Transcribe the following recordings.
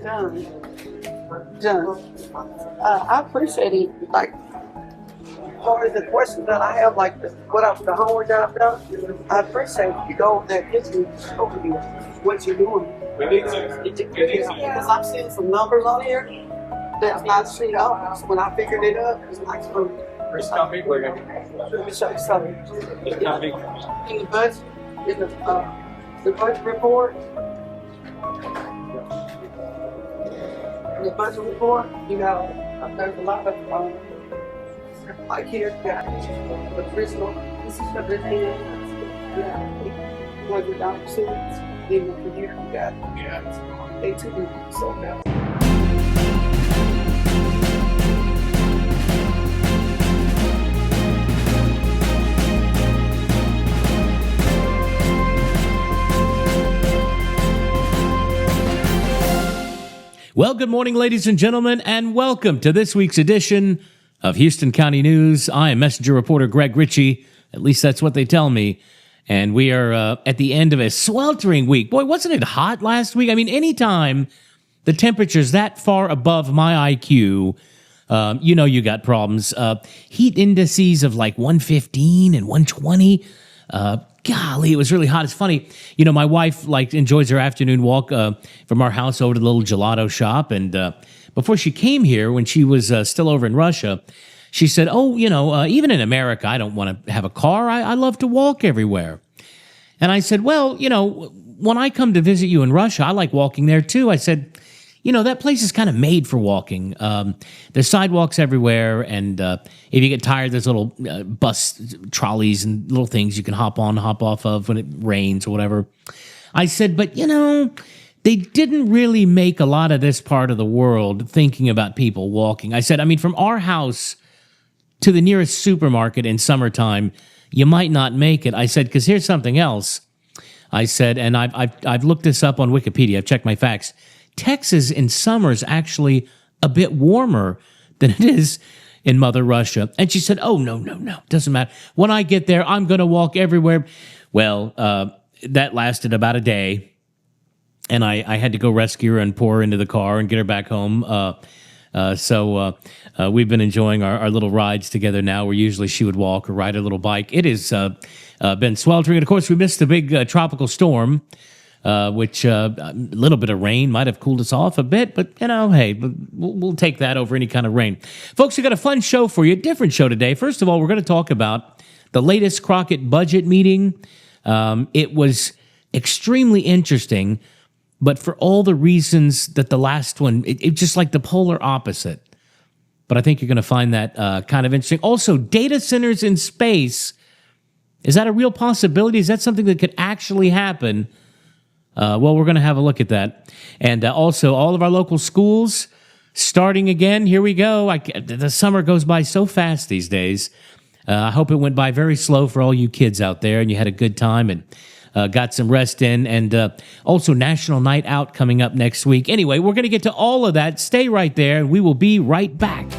John, I appreciate it. Like, part of the questions that I have, like the homework that I've done, I appreciate you go over there, gives me overview of what you're doing. Because I'm seeing some numbers on here that's not seen out when I figured it up. It's like, let me show you something. In the budget, in the budget report. In the budget report, you know, there's a lot of like here, you got the original. This is the original. Yeah, what we down to. Then from here, you got they took it so now. Well, good morning, ladies and gentlemen, and welcome to this week's edition of Houston County News. I am messenger reporter Greg Ritchie. At least that's what they tell me. And we are at the end of a sweltering week. Boy, wasn't it hot last week? I mean, anytime the temperature's that far above my IQ, you know you got problems. Heat indices of like 115 and 120. Golly, it was really hot. It's funny, you know, my wife enjoys her afternoon walk from our house over to the little gelato shop. And before she came here, when she was still over in Russia, she said, "Oh, you know, even in America, I don't want to have a car. I love to walk everywhere." And I said, "Well, you know, when I come to visit you in Russia, I like walking there too." I said, "You know, that place is kind of made for walking. There's sidewalks everywhere, and if you get tired, there's little bus trolleys and little things you can hop on, hop off of when it rains or whatever." I said, "But, you know, they didn't really make a lot of this part of the world thinking about people walking." I said, "I mean, from our house to the nearest supermarket in summertime, you might not make it." I said, "Because here's something else." I said, and I've looked this up on Wikipedia. I've checked my facts. Texas in summer is actually a bit warmer than it is in Mother Russia. And she said, "Oh, no, doesn't matter. When I get there, I'm going to walk everywhere." Well, that lasted about a day, and I had to go rescue her and pour her into the car and get her back home. So we've been enjoying our little rides together now, where usually she would walk or ride a little bike. It has been sweltering. And, of course, we missed the big tropical storm, which a little bit of rain might have cooled us off a bit. But, you know, hey, we'll take that over any kind of rain. Folks, we got a fun show for you, a different show today. First of all, we're going to talk about the latest Crockett budget meeting. It was extremely interesting, but for all the reasons that the last one, it's just like the polar opposite. But I think you're going to find that kind of interesting. Also, data centers in space. Is that a real possibility? Is that something that could actually happen? Well, we're going to have a look at that. And also, all of our local schools starting again. Here we go. The summer goes by so fast these days. I hope it went by very slow for all you kids out there and you had a good time and got some rest in. And also National Night Out coming up next week. Anyway, we're going to get to all of that. Stay right there, and we will be right back.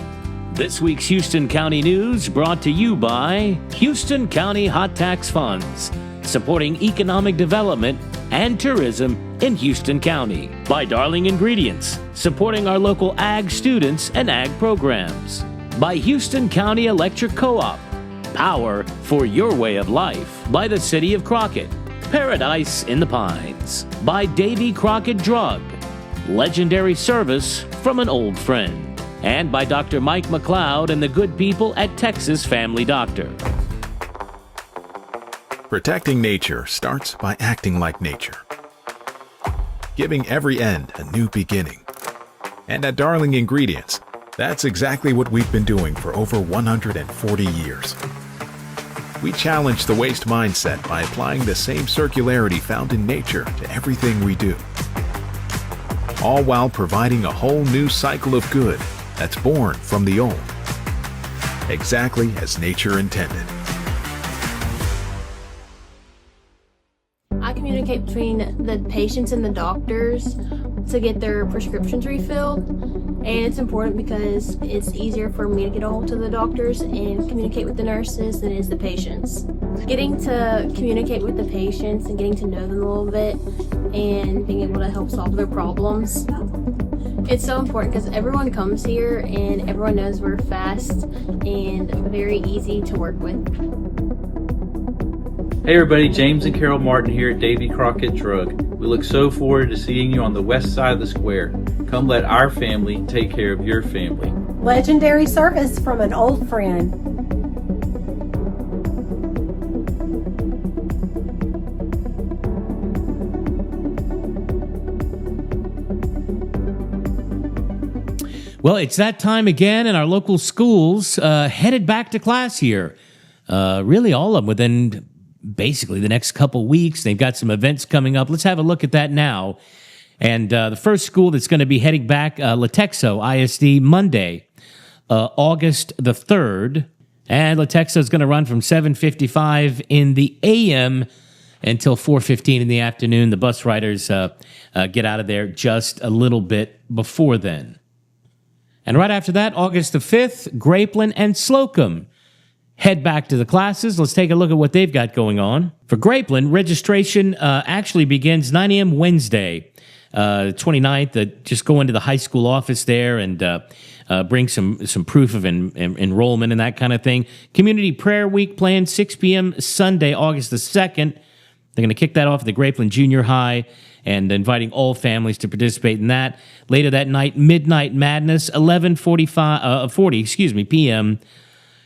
This week's Houston County News brought to you by Houston County Hot Tax Funds, supporting economic development and tourism in Houston County. By Darling Ingredients, supporting our local ag students and ag programs. By Houston County Electric Co-op, power for your way of life. By the City of Crockett, paradise in the Pines. By Davy Crockett Drug, legendary service from an old friend. And by Dr. Mike McLeod and the good people at Texas Family Doctor. Protecting nature starts by acting like nature, giving every end a new beginning. And at Darling Ingredients, that's exactly what we've been doing for over 140 years. We challenge the waste mindset by applying the same circularity found in nature to everything we do, all while providing a whole new cycle of good that's born from the old, exactly as nature intended. I communicate between the patients and the doctors to get their prescriptions refilled, and it's important because it's easier for me to get a hold to the doctors and communicate with the nurses than it is the patients. Getting to communicate with the patients and getting to know them a little bit and being able to help solve their problems It's so important because everyone comes here and everyone knows we're fast and very easy to work with. Hey everybody, James and Carol Martin here at Davy Crockett Drug. We look so forward to seeing you on the west side of the square. Come let our family take care of your family. Legendary service from an old friend. Well, it's that time again, and our local schools headed back to class here. Really, all of them within basically the next couple weeks. They've got some events coming up. Let's have a look at that now. And the first school that's going to be heading back, Latexo ISD, Monday, August the 3rd. And Latexo is going to run from 7:55 in the a.m. until 4:15 in the afternoon. The bus riders get out of there just a little bit before then. And right after that, August the 5th, Grapeland and Slocum head back to the classes. Let's take a look at what they've got going on. For Grapeland, registration actually begins 9 a.m. Wednesday, 29th. Just go into the high school office there and bring some proof of enrollment and that kind of thing. Community Prayer Week planned 6 p.m. Sunday, August the 2nd. They're going to kick that off at the Grapeland Junior High and inviting all families to participate in that. Later that night, Midnight Madness, 11:40 p.m.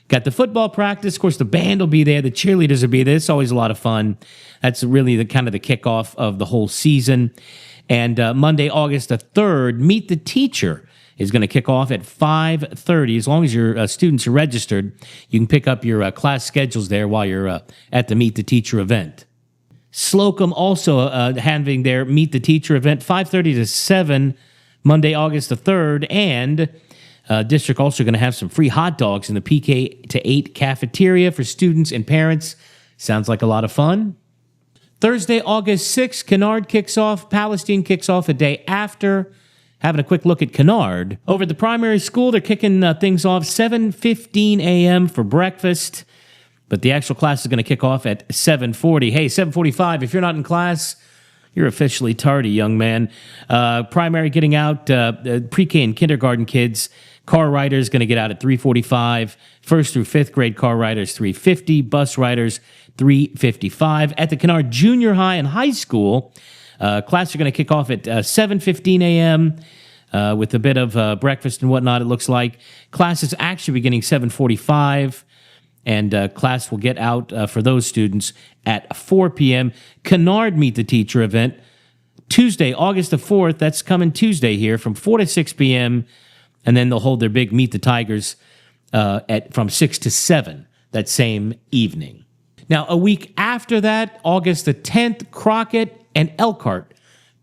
Got the football practice. Of course, the band will be there. The cheerleaders will be there. It's always a lot of fun. That's really the kind of the kickoff of the whole season. And Monday, August the 3rd, Meet the Teacher is going to kick off at 5:30. As long as your students are registered, you can pick up your class schedules there while you're at the Meet the Teacher event. Slocum also having their Meet the Teacher event, 5:30 to 7, Monday, August the 3rd. And district also going to have some free hot dogs in the PK to 8 cafeteria for students and parents. Sounds like a lot of fun. Thursday, August 6th, Kennard kicks off. Palestine kicks off a day after. Having a quick look at Kennard. Over at the primary school, they're kicking things off 7:15 a.m. for breakfast. But the actual class is going to kick off at 7:40. Hey, 7:45, if you're not in class, you're officially tardy, young man. Primary getting out, pre-K and kindergarten kids. Car riders going to get out at 3:45. First through fifth grade car riders, 3:50. Bus riders, 3:55. At the Kennard Junior High and High School, class are going to kick off at 7:15 a.m. With a bit of breakfast and whatnot, it looks like. Class is actually beginning 7:45. And class will get out for those students at 4 p.m. Kennard Meet the Teacher event, Tuesday, August the 4th. That's coming Tuesday here from 4 to 6 p.m. And then they'll hold their big Meet the Tigers from 6 to 7 that same evening. Now, a week after that, August the 10th, Crockett and Elkhart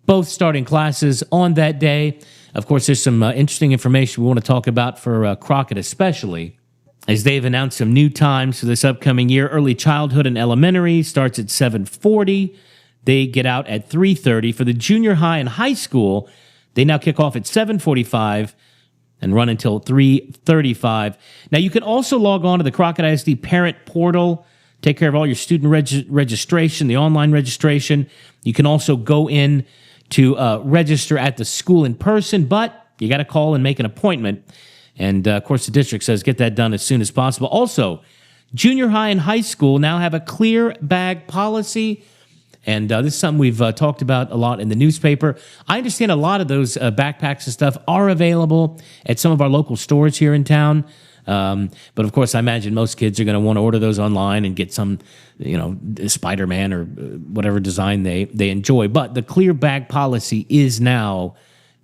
both starting classes on that day. Of course, there's some interesting information we want to talk about for Crockett especially, as they've announced some new times for this upcoming year. Early childhood and elementary starts at 7:40. They get out at 3:30. For the junior high and high school, they now kick off at 7:45 and run until 3:35. Now, you can also log on to the Crockett ISD parent portal, take care of all your student registration, the online registration. You can also go in to register at the school in person, but you got to call and make an appointment. And, of course, the district says get that done as soon as possible. Also, junior high and high school now have a clear bag policy. And this is something we've talked about a lot in the newspaper. I understand a lot of those backpacks and stuff are available at some of our local stores here in town. But, of course, I imagine most kids are going to want to order those online and get some, Spider-Man or whatever design they enjoy. But the clear bag policy is now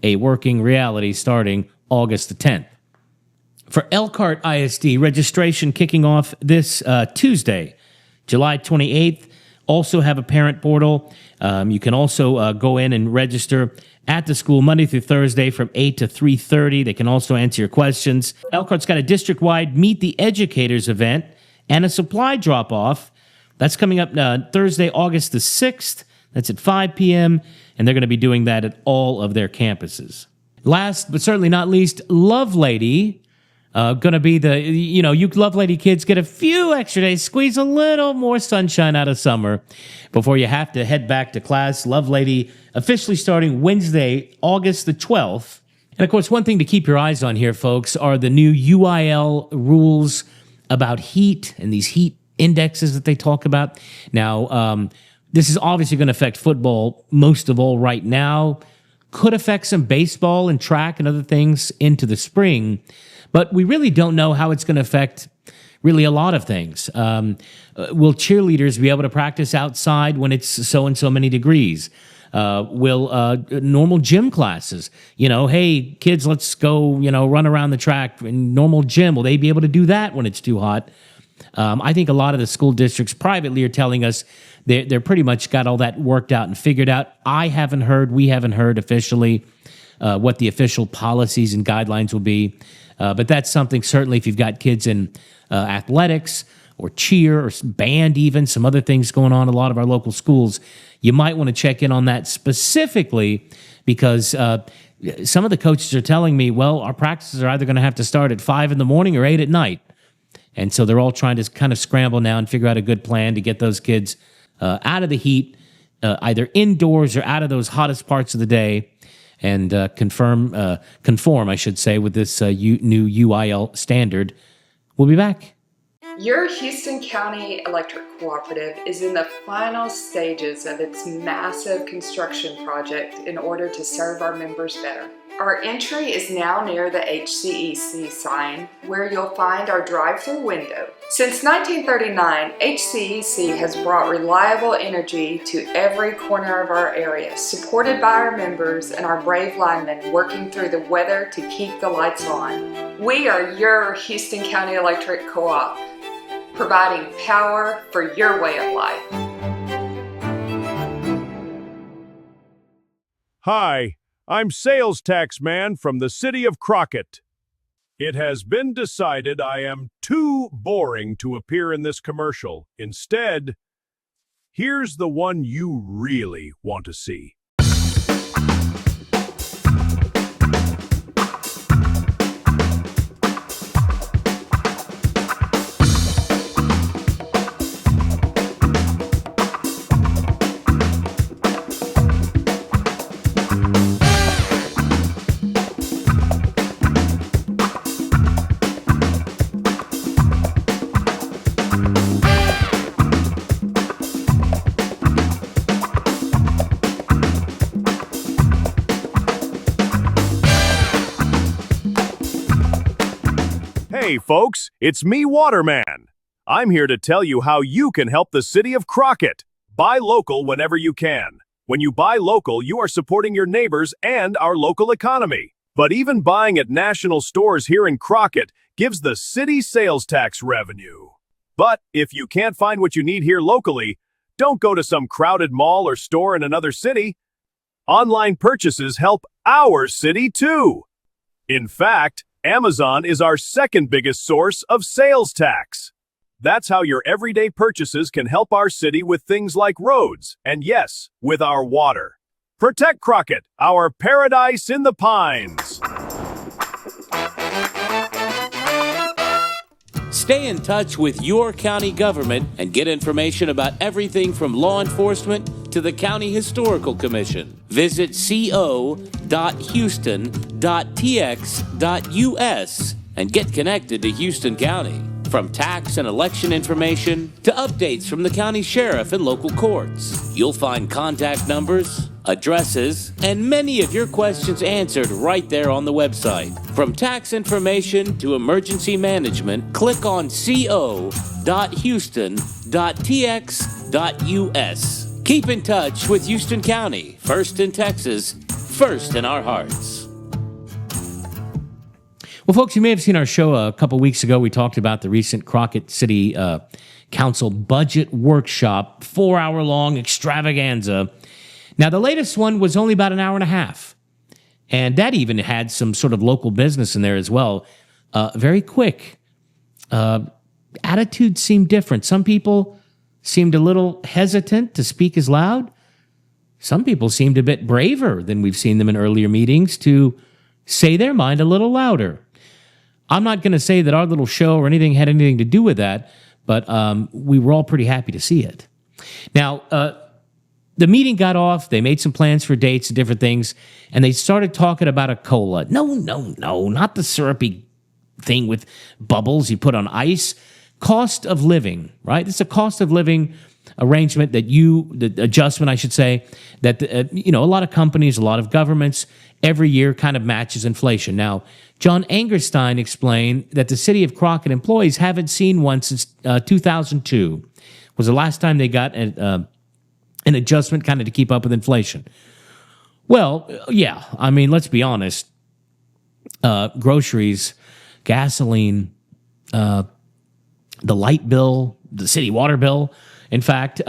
a working reality starting August the 10th. For Elkhart ISD, registration kicking off this Tuesday, July 28th. Also have a parent portal. You can also go in and register at the school Monday through Thursday from 8 to 3:30. They can also answer your questions. Elkhart's got a district-wide Meet the Educators event and a supply drop-off. That's coming up Thursday, August the 6th. That's at 5 p.m., and they're going to be doing that at all of their campuses. Last but certainly not least, Love Lady. Going to be you Love Lady kids get a few extra days, squeeze a little more sunshine out of summer before you have to head back to class. Love Lady officially starting Wednesday, August the 12th. And of course, one thing to keep your eyes on here, folks, are the new UIL rules about heat and these heat indexes that they talk about. Now, this is obviously going to affect football most of all right now. Could affect some baseball and track and other things into the spring, but we really don't know how it's going to affect really a lot of things. Will cheerleaders be able to practice outside when it's so and so many degrees? Will normal gym classes, hey, kids, let's go, run around the track in normal gym, will they be able to do that when it's too hot? I think a lot of the school districts privately are telling us they're pretty much got all that worked out and figured out. We haven't heard officially what the official policies and guidelines will be. But that's something, certainly, if you've got kids in athletics or cheer or band, even some other things going on in a lot of our local schools, you might want to check in on that specifically, because some of the coaches are telling me, well, our practices are either going to have to start at 5 a.m. or 8 p.m. And so they're all trying to kind of scramble now and figure out a good plan to get those kids out of the heat, either indoors or out of those hottest parts of the day, and conform, I should say, with this new UIL standard. We'll be back. Your Houston County Electric Cooperative is in the final stages of its massive construction project in order to serve our members better. Our entry is now near the HCEC sign, where you'll find our drive-through window. Since 1939, HCEC has brought reliable energy to every corner of our area, supported by our members and our brave linemen working through the weather to keep the lights on. We are your Houston County Electric Co-op, providing power for your way of life. Hi, I'm Sales Tax Man from the city of Crockett. It has been decided I am too boring to appear in this commercial. Instead, here's the one you really want to see. Hey folks, it's me, Waterman. I'm here to tell you how you can help the city of Crockett. Buy local whenever you can. When you buy local, you are supporting your neighbors and our local economy. But even buying at national stores here in Crockett gives the city sales tax revenue. But if you can't find what you need here locally, don't go to some crowded mall or store in another city. Online purchases help our city too. In fact, Amazon is our second biggest source of sales tax. That's how your everyday purchases can help our city with things like roads, and yes, with our water. Protect Crockett, our paradise in the pines. Stay in touch with your county government and get information about everything from law enforcement to the County Historical Commission. Visit co.houston.tx.us and get connected to Houston County. From tax and election information to updates from the county sheriff and local courts, you'll find contact numbers, addresses, and many of your questions answered right there on the website. From tax information to emergency management, click on co.houston.tx.us. Keep in touch with Houston County, first in Texas, first in our hearts. Well, folks, you may have seen our show a couple weeks ago. We talked about the recent Crockett City Council budget workshop, 4-hour-long extravaganza. Now, the latest one was only about an hour and a half, and that even had some sort of local business in there as well. Very quick. Attitudes seemed different. Some people seemed a little hesitant to speak as loud. Some people seemed a bit braver than we've seen them in earlier meetings to say their mind a little louder. I'm not going to say that our little show or anything had anything to do with that, but we were all pretty happy to see it. Now, the meeting got off. They made some plans for dates and different things, and they started talking about a cola. No, not the syrupy thing with bubbles you put on ice. Cost of living, right? It's a cost of living arrangement the adjustment, I should say, that a lot of companies, a lot of governments every year kind of matches inflation. Now, John Angerstein explained that the city of Crockett employees haven't seen one since 2002 was the last time they got an adjustment kind of to keep up with inflation. Well, yeah, I mean, let's be honest. Groceries, gasoline, the light bill, the city water bill. In fact,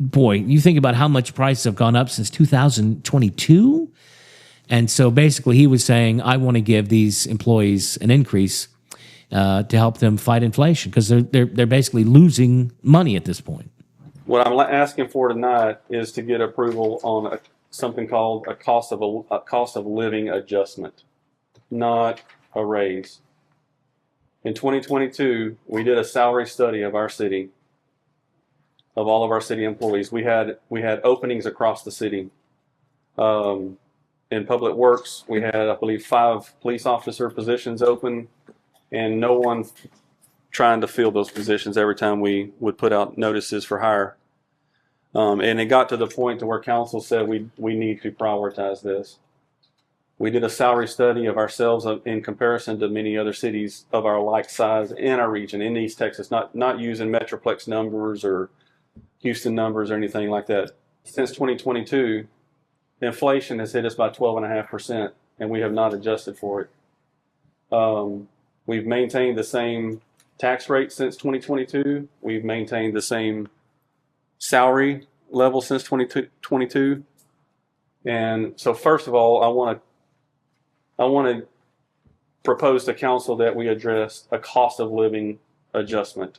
boy, you think about how much prices have gone up since 2022. And so basically he was saying, I want to give these employees an increase to help them fight inflation because they're basically losing money at this point. What I'm asking for tonight is to get approval on something called a cost of living adjustment, not a raise. In 2022, we did a salary study of our city, of all of our city employees. We had openings across the city. In public works, we had, I believe, 5 police officer positions open, and no one trying to fill those positions every time we would put out notices for hire. And it got to the point to where council said we need to prioritize this. We did a salary study of ourselves in comparison to many other cities of our like size in our region, in East Texas, not using Metroplex numbers or Houston numbers or anything like that. Since 2022, inflation has hit us by 12.5%, and we have not adjusted for it. We've maintained the same tax rate since 2022. We've maintained the same salary level since 2022. And so first of all, I want to propose to council that we address a cost of living adjustment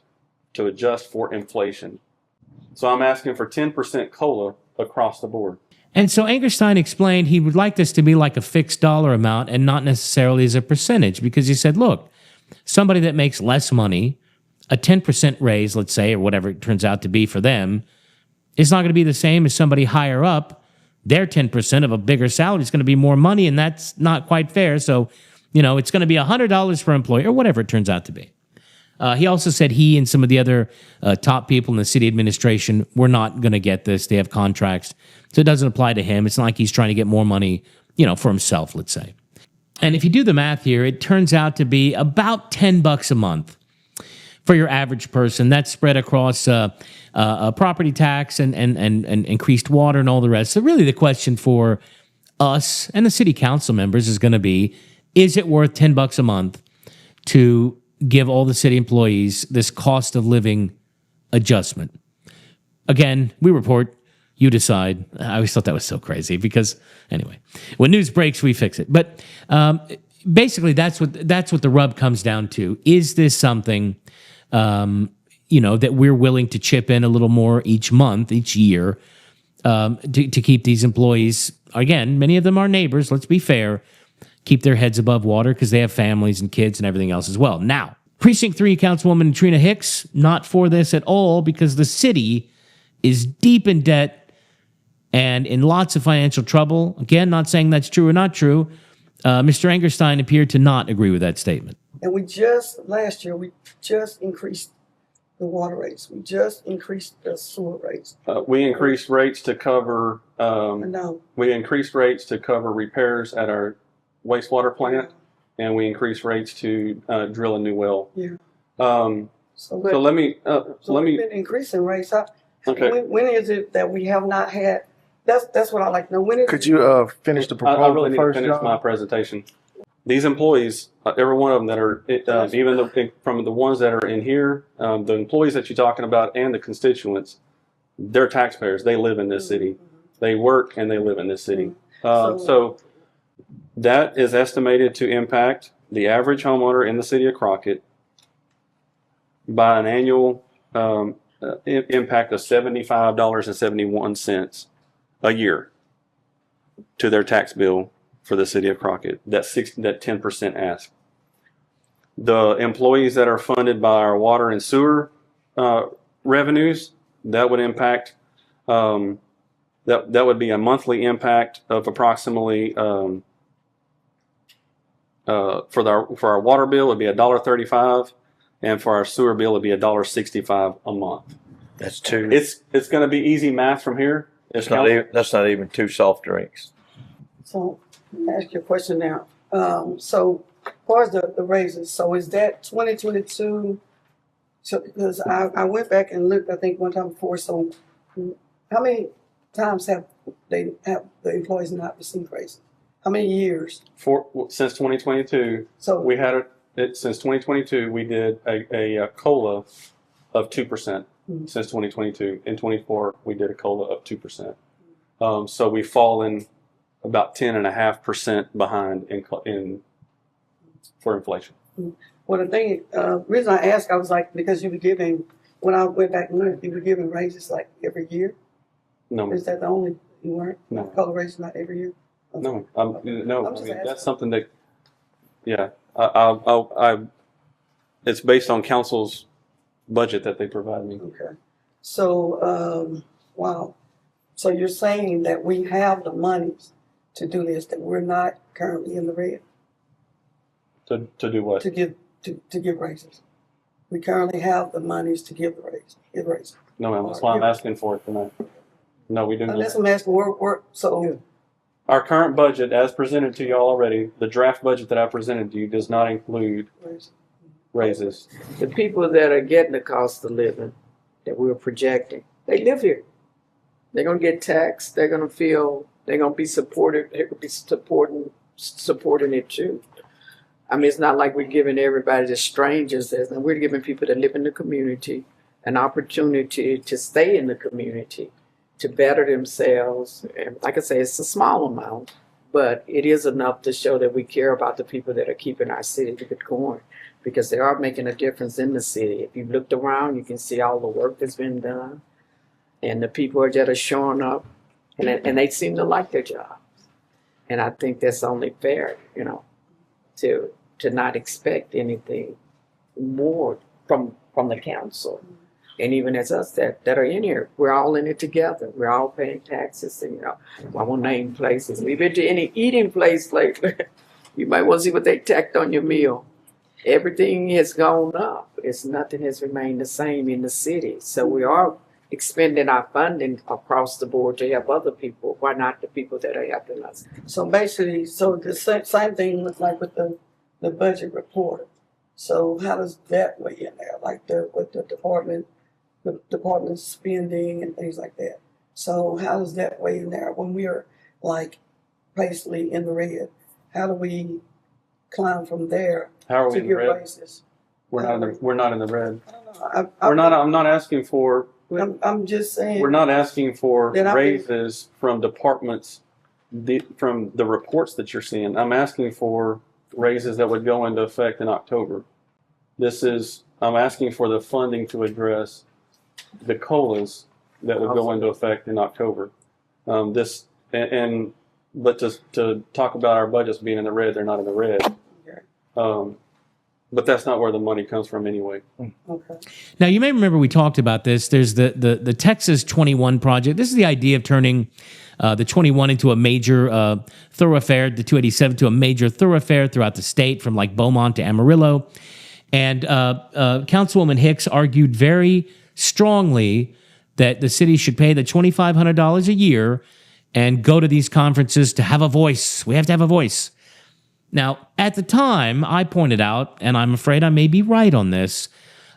to adjust for inflation. So I'm asking for 10% COLA across the board. And so Angerstein explained he would like this to be like a fixed dollar amount and not necessarily as a percentage, because he said, look, somebody that makes less money, a 10% raise, let's say, or whatever it turns out to be for them, is not going to be the same as somebody higher up. Their 10% of a bigger salary is going to be more money, and that's not quite fair. So, it's going to be $100 per employee or whatever it turns out to be. He also said he and some of the other top people in the city administration were not going to get this. They have contracts, so it doesn't apply to him. It's not like he's trying to get more money, for himself, let's say. And if you do the math here, it turns out to be about $10 a month for your average person. That's spread across property tax and increased water and all the rest. So really the question for us and the city council members is going to be, is it worth $10 a month to give all the city employees this cost of living adjustment? Again, we report, you decide. I always thought that was so crazy because, anyway, when news breaks, we fix it. But basically, that's what the rub comes down to. Is this something, that we're willing to chip in a little more each month, each year, to keep these employees, again, many of them are neighbors, let's be fair, keep their heads above water because they have families and kids and everything else as well. Now, Precinct 3 Councilwoman Trina Hicks, not for this at all because the city is deep in debt and in lots of financial trouble. Again, not saying that's true or not true. Mr. Angerstein appeared to not agree with that statement. And last year, we just increased the water rates. We just increased the sewer rates. We increased rates to cover. No. We increased rates to cover repairs at our wastewater plant, and we increased rates to drill a new well. Yeah. So let me. We've been increasing rates. Okay. When is it that we have not had? That's what I like to know. When is Could you finish the proposal I really need first, to finish John? my presentation. These employees, every one of them that are, from the ones that are in here, the employees that you're talking about and the constituents, they're taxpayers. They live in this city. They work and they live in this city. So that is estimated to impact the average homeowner in the city of Crockett by an annual impact of $75.71 a year to their tax bill for the city of Crockett. That 10% ask. The employees that are funded by our water and sewer revenues, that would impact That would be a monthly impact of approximately for our water bill would be $1.35, and for our sewer bill would be $1.65 a month. That's two. It's going to be easy math from here. That's not even two soft drinks. So, let me ask you a question now. So, as far as the raises, so is that 2022? So, because I went back and looked, I think one time before. So, how many times have the employees not received raises? How many years? Since 2022. So we had it since 2022. We did a COLA of 2%. Since 2022. In 24, we did a COLA of 2%. So we've fallen about 10.5% behind in for inflation. Well, the thing, reason I asked, I was like, because you were giving, when I went back and looked, you were giving raises like every year. No. Is that the only, you weren't? No. COLA raises not every year? Okay. No, no. I'm just asking. That's something that, yeah, it's based on council's budget that they provide me. Okay. So, wow. So you're saying that we have the monies to do this, that we're not currently in the red? To do what? To give raises. We currently have the monies to give raises. No, ma'am. That's why I'm asking for it tonight. No, we do not. Unless I'm asking, so. Our current budget, as presented to you all already, the draft budget that I presented to you does not include raises. The people that are getting the cost of living that we're projecting, they live here. They're going to get taxed. They're going to feel they're going to be supported. They're going to be supporting it too. I mean, it's not like we're giving everybody, the strangers, we're giving people that live in the community an opportunity to stay in the community, to better themselves. And like I say, it's a small amount, but it is enough to show that we care about the people that are keeping our city going, because they are making a difference in the city. If you looked around, you can see all the work that's been done, and the people that are showing up, and they seem to like their jobs. And I think that's only fair, to not expect anything more from the council. And even as us that are in here, we're all in it together. We're all paying taxes. And, I won't name places. We've been to any eating place lately. You might want to see what they tacked on your meal. Everything has gone up. Nothing has remained the same in the city. So we are expending our funding across the board to help other people. Why not the people that are helping us? So basically, the same thing looks like with the budget report. So how does that weigh in there? Like with the department spending and things like that. So how does that weigh in there when we're like basically in the red? How do we climb from there? How are we in the red? Raises? We're not in the red. I don't know. I'm not asking for. I'm just saying. We're not asking for raises from departments, from the reports that you're seeing. I'm asking for raises that would go into effect in October. I'm asking for the funding to address the COLAs that would go into effect in October. But to talk about our budgets being in the red, they're not in the red. But that's not where the money comes from anyway. Okay. Now, you may remember we talked about this. There's the Texas 21 project. This is the idea of turning the 21 into a major thoroughfare, the 287 to a major thoroughfare throughout the state from like Beaumont to Amarillo. And Councilwoman Hicks argued very strongly that the city should pay the $2,500 a year and go to these conferences to have a voice. We have to have a voice. Now, at the time, I pointed out, and I'm afraid I may be right on this,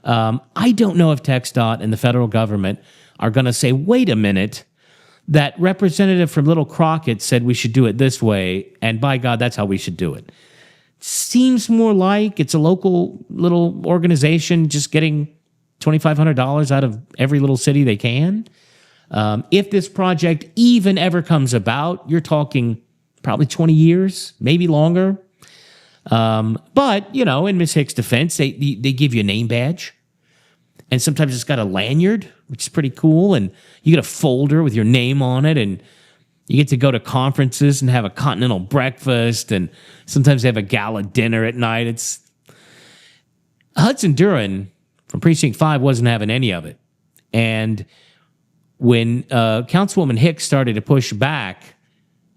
I don't know if TxDOT and the federal government are going to say, wait a minute, that representative from Little Crockett said we should do it this way, and by God, that's how we should do it. Seems more like it's a local little organization just getting $2,500 out of every little city they can. If this project even ever comes about, you're talking probably 20 years, maybe longer. But, in Ms. Hicks' defense, they give you a name badge. And sometimes it's got a lanyard, which is pretty cool. And you get a folder with your name on it. And you get to go to conferences and have a continental breakfast. And sometimes they have a gala dinner at night. Hudson Duran from Precinct 5 wasn't having any of it. And when Councilwoman Hicks started to push back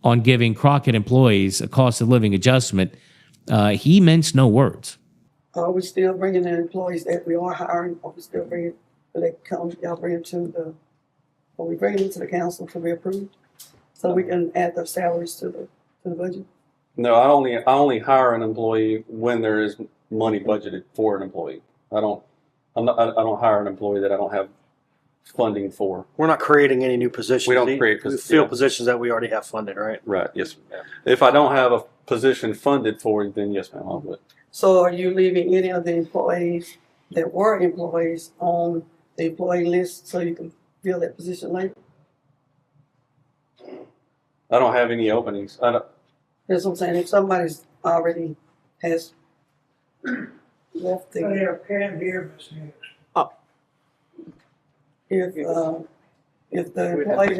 on giving Crockett employees a cost of living adjustment, he minced no words. Are we still bringing in employees that we are hiring? Are we still bringing, y'all bring them to the, are we bringing them to the council to be approved? So we can add their salaries to the budget? No, I only hire an employee when there is money budgeted for an employee. I don't hire an employee that I don't have funding for. We're not creating any new positions. We don't create We fill positions that we already have funded, right? Right. Yes. If I don't have a position funded for it, then yes, ma'am, I would. So are you leaving any of the employees that were employees on the employee list so you can fill that position later? I don't have any openings. That's what I'm saying. If somebody's already has left the. If the employee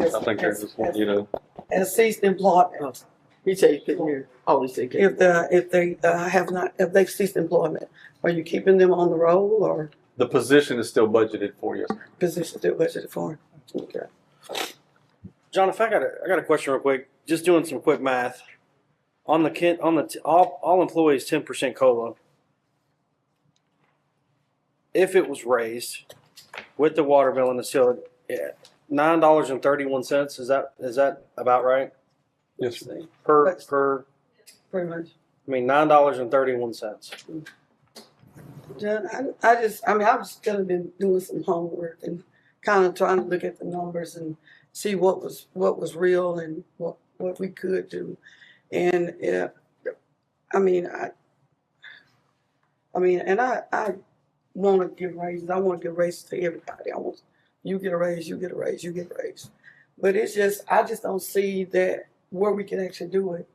has ceased employment. He said you couldn't hear. Oh, he said If they've ceased employment, are you keeping them on the roll or The position is still budgeted for, yes, ma'am. position still budgeted for? Okay. John, if I got a question real quick. Just doing some quick math. On all employees 10% COLA. If it was raised with the water bill and the sewer, $9.31. Is that about right? Yes. Per Pretty much. I mean $9.31. John, I was just gonna been doing some homework and kind of trying to look at the numbers and see what was real and what we could do. And I want to give raises. I want to give raises to everybody. I want you get a raise, you get a raise, you get a raise. But it's just I just don't see that where we can actually do it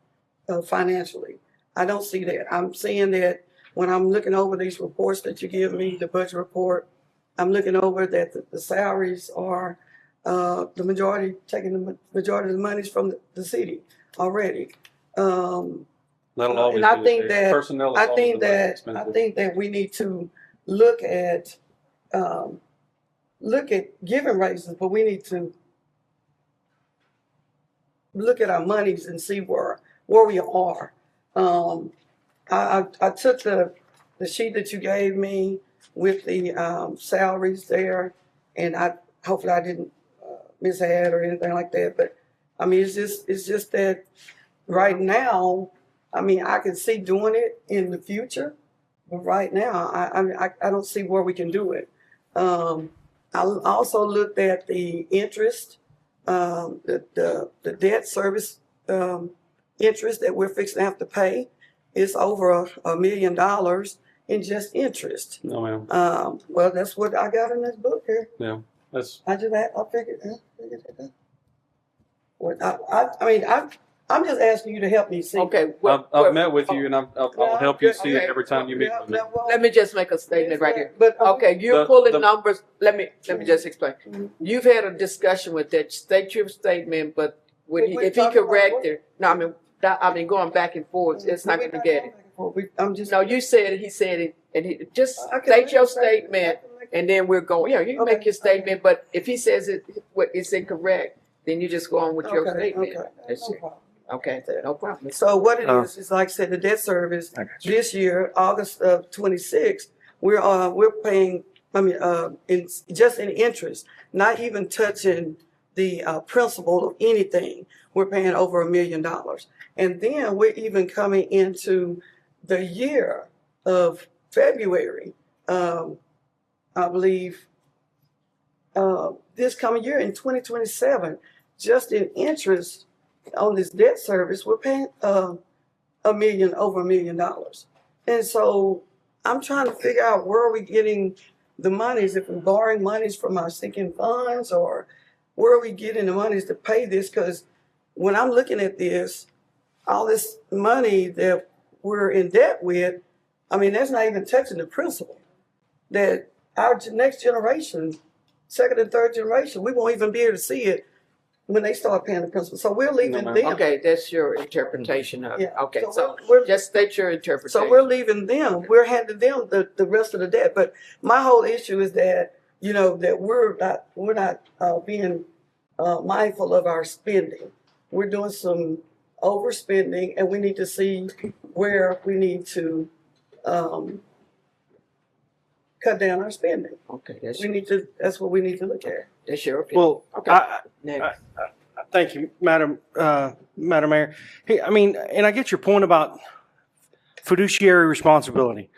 financially. I don't see that. I'm seeing that when I'm looking over these reports that you give me, the budget report, I'm looking over that the salaries are the majority, taking the majority of the monies from the city already. That'll always and I be think the that case. Personnel is always the most expensive. we need to look at giving raises, but we need to look at our monies and see where we are. I took the sheet that you gave me with the salaries there, and hopefully I didn't misadd or anything like that. But I mean, it's just that right now, I mean, I can see doing it in the future, but right now, I don't see where we can do it. I also looked at the interest, the debt service interest that we're fixing to have to pay. It's over $1 million in just interest. No, ma'am. Well, that's what I got in this book here. Yeah, that's. I figured that. I'm just asking you to help me see. Okay. I've met with you, and I'll help you see it every time you meet with me. Let me just make a statement right here. But Okay, you're pulling numbers. Let me just explain. You've had a discussion with that. State your statement, but if he corrected, no, I mean going back and forth, it's not going to get it. No, you said it. He said it, and he just state your statement, and then we're going. Yeah, you can make your statement, but if he says it's incorrect, then you just go on with your statement. That's it. Okay, no problem. So what it is like I said, the debt service this year, August of 26, we're paying. I mean, in interest, not even touching the principal of anything. We're paying over $1 million, and then we're even coming into the year of February. I believe this coming year in 2027, just in interest on this debt service, we're paying over $1 million. And so I'm trying to figure out where are we getting the monies, if we're borrowing monies from our sinking funds, or where are we getting the monies to pay this? Because when I'm looking at this, all this money that we're in debt with, I mean, that's not even touching the principal. That our next generation, second and third generation, we won't even be able to see it when they start paying the principal. So we're leaving them. Okay, that's your interpretation of it. Okay, so we're just state your interpretation. So we're leaving them. We're handing them the rest of the debt. But my whole issue is that, that we're not being mindful of our spending. We're doing some overspending, and we need to see where we need to cut down our spending. Okay, That's what we need to look at. that's your opinion. Well, Okay. Next. thank you, Madam Mayor. Hey, I mean, and I get your point about fiduciary responsibility,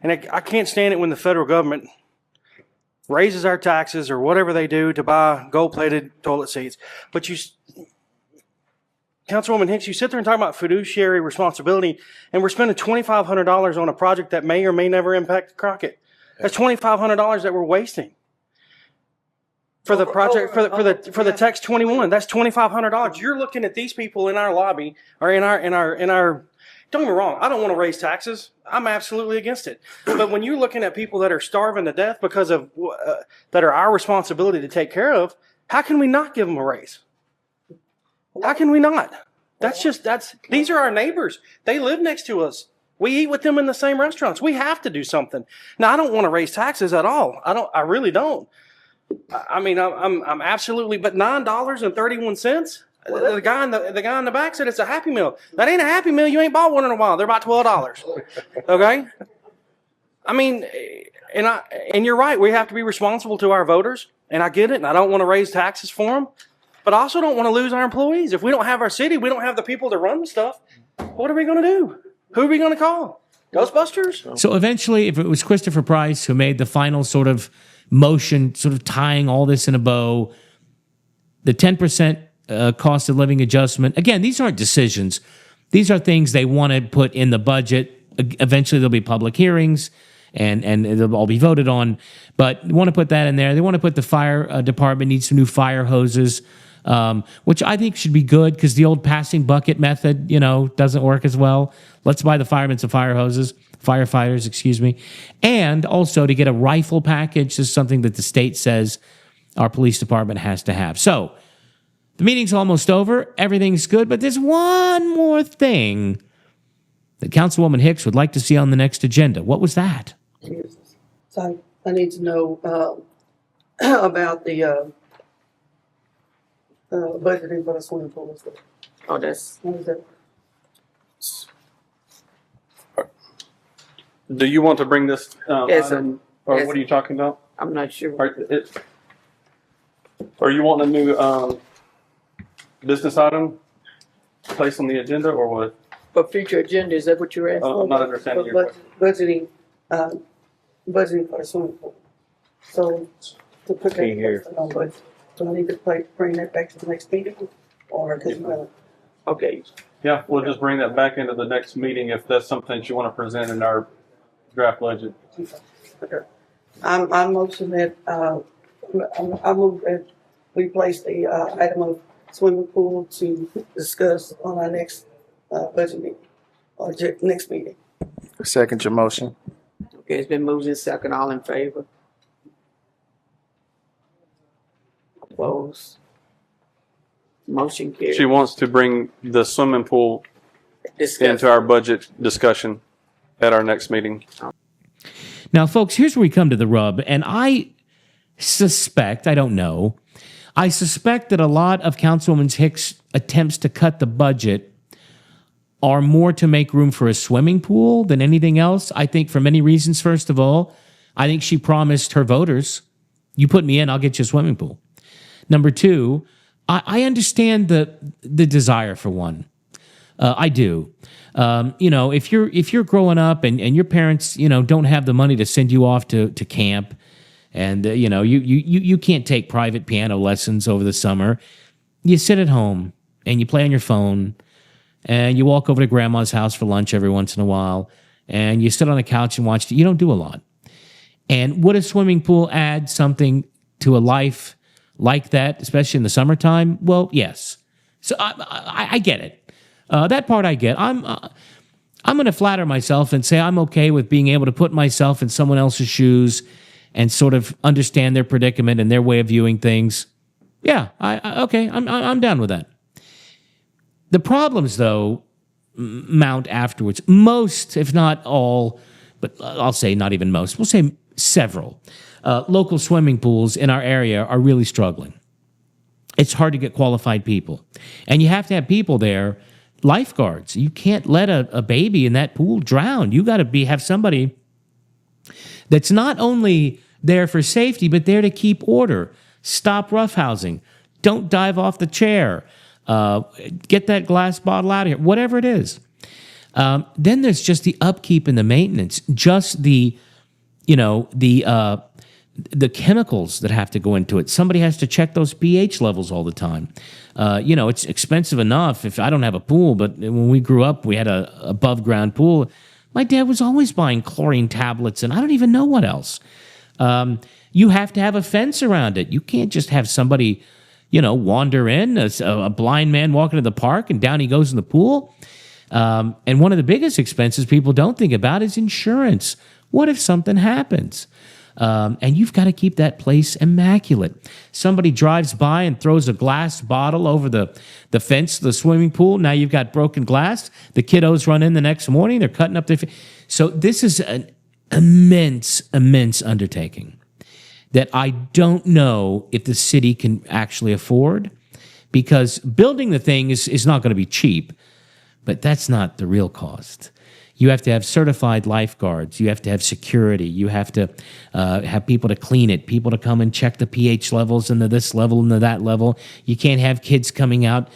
and I can't stand it when the federal government raises our taxes or whatever they do to buy gold-plated toilet seats. But Councilwoman Hicks, you sit there and talk about fiduciary responsibility, and we're spending $2,500 on a project that may or may never impact Crockett. That's $2,500 that we're wasting for the project for the Text 21. That's $2,500. You're looking at these people in our lobby or in our. Don't get me wrong. I don't want to raise taxes. I'm absolutely against it. But when you're looking at people that are starving to death because of that are our responsibility to take care of, how can we not give them a raise? How can we not? These are our neighbors. They live next to us. We eat with them in the same restaurants. We have to do something. Now, I don't want to raise taxes at all. I really don't. I mean, I'm absolutely, but $9.31. The guy in the back said it's a Happy Meal. That ain't a Happy Meal. You ain't bought one in a while. They're about $12. Okay. I mean, and you're right. We have to be responsible to our voters, and I get it. And I don't want to raise taxes for them, but I also don't want to lose our employees. If we don't have our city, we don't have the people to run the stuff. What are we going to do? Who are we going to call? Ghostbusters? So eventually, if it was Christopher Price who made the final sort of motion, sort of tying all this in a bow, the 10% cost of living adjustment, again, these aren't decisions. These are things they want to put in the budget. Eventually, there'll be public hearings, and they'll all be voted on. But they want to put that in there. They want to put the fire department needs some new fire hoses, which I think should be good because the old passing bucket method, doesn't work as well. Let's buy the firemen some firefighters, excuse me. And also to get a rifle package. This is something that the state says our police department has to have. So the meeting's almost over. Everything's good. But there's one more thing that Councilwoman Hicks would like to see on the next agenda. What was that? So I need to know about the budgeting for the swimming pool. Oh, that's. What is that? Do you want to bring this Yes, item, or yes. what are you talking about? I'm not sure. Are you wanting a new business item placed on the agenda, or what? For future agenda, is that what you're asking? I'm not understanding your question. Budgeting for the swimming pool. So to put Can't hear. that on budget. So I need to bring that back to the next meeting, or because Okay. Yeah, we'll just bring that back into the next meeting if that's something that you want to present in our draft budget. I motion that I move that we place the item of swimming pool to discuss on our next budget meeting or next meeting. Second your motion. Okay, it's been moved in second. All in favor? Opposed? Motion carried. She wants to bring the swimming pool into our budget discussion at our next meeting. Now, folks, here's where we come to the rub. And I suspect, I don't know, I suspect that a lot of Councilwoman Hicks' attempts to cut the budget are more to make room for a swimming pool than anything else. I think for many reasons. First of all, I think she promised her voters, you put me in, I'll get you a swimming pool. Number two, I understand the desire for one. I do. If you're growing up and your parents, don't have the money to send you off to camp, and you can't take private piano lessons over the summer, you sit at home and you play on your phone, and you walk over to grandma's house for lunch every once in a while, and you sit on a couch and watch. You don't do a lot. And would a swimming pool add something to a life like that, especially in the summertime? Well, yes. So I get it. That part I get. I'm going to flatter myself and say I'm okay with being able to put myself in someone else's shoes and sort of understand their predicament and their way of viewing things. Yeah, I'm down with that. The problems, though, mount afterwards. Most, if not all, but I'll say not even most, we'll say several local swimming pools in our area are really struggling. it's hard to get qualified people. And you have to have people there, lifeguards. You can't let a baby in that pool drown. You got to have somebody that's not only there for safety, but there to keep order, stop roughhousing, don't dive off the chair, get that glass bottle out of here, whatever it is. Then there's just the upkeep and the maintenance, just the chemicals that have to go into it. Somebody has to check those pH levels all the time. It's expensive enough if I don't have a pool, but when we grew up, we had a above ground pool. My dad was always buying chlorine tablets and I don't even know what else. You have to have a fence around it. You can't just have somebody, wander in, a blind man walking to the park and down he goes in the pool. And one of the biggest expenses people don't think about is insurance. What if something happens? And you've got to keep that place immaculate. Somebody drives by and throws a glass bottle over the fence of the swimming pool. Now you've got broken glass. The kiddos run in the next morning. They're cutting up their... So this is an immense undertaking that I don't know if the city can actually afford, because building the thing is not going to be cheap, but that's not the real cost. You have to have certified lifeguards. You have to have security. You have to have people to clean it, people to come and check the pH levels into this level, into that level. You can't have kids coming out,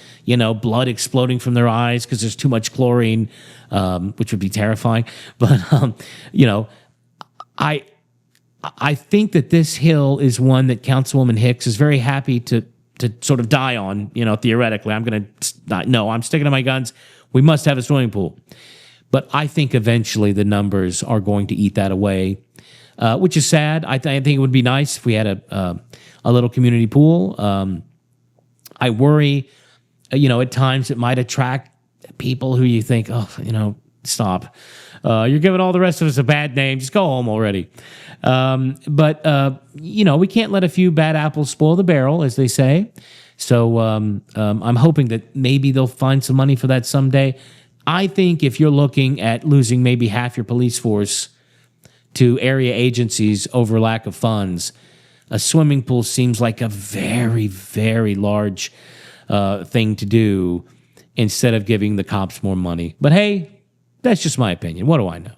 blood exploding from their eyes because there's too much chlorine, which would be terrifying. But, I think that this hill is one that Councilwoman Hicks is very happy to sort of die on, theoretically. I'm sticking to my guns. We must have a swimming pool. But I think eventually the numbers are going to eat that away, which is sad. I think it would be nice if we had a little community pool. I worry, at times it might attract people who you think, stop. You're giving all the rest of us a bad name. Just go home already. But we can't let a few bad apples spoil the barrel, as they say. So I'm hoping that maybe they'll find some money for that someday. I think if you're looking at losing maybe half your police force to area agencies over lack of funds, a swimming pool seems like a very, very large thing to do instead of giving the cops more money. But hey, that's just my opinion. What do I know?